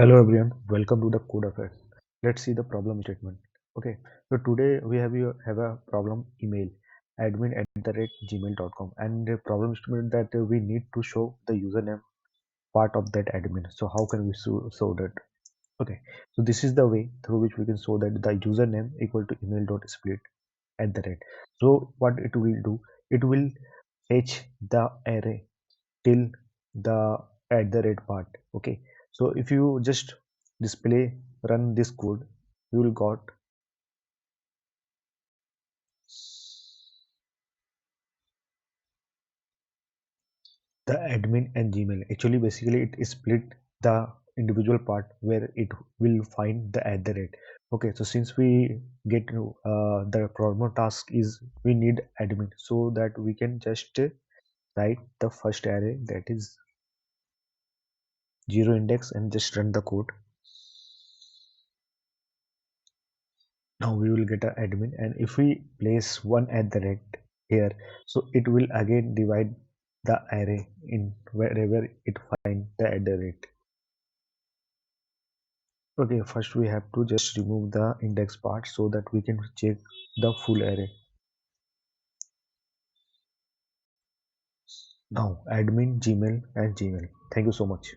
Hello everyone, welcome to the Code Affairs. Let's see the problem statement. Okay, so today we have a problem email admin@gmail.com and the problem statement that we need to show the username part of that admin. So how can we show that? Okay, so this is the way through which we can show that the username equal to email.split at the rate. So what it will do, it will fetch the array till the at the rate part. Okay, so if you just display run this code, you will got the admin and gmail. Actually basically it is split the individual part where it will find the at the rate. Okay, so since we get to the problem task is we need admin, so that we can just write the first array, that is zero index, and just run the code. Now we will get a admin, and if we place one at the rate here, so it will again divide the array in wherever it find the at the rate. Okay, first we have to just remove the index part so that we can check the full array. Now admin, gmail and gmail. Thank you so much.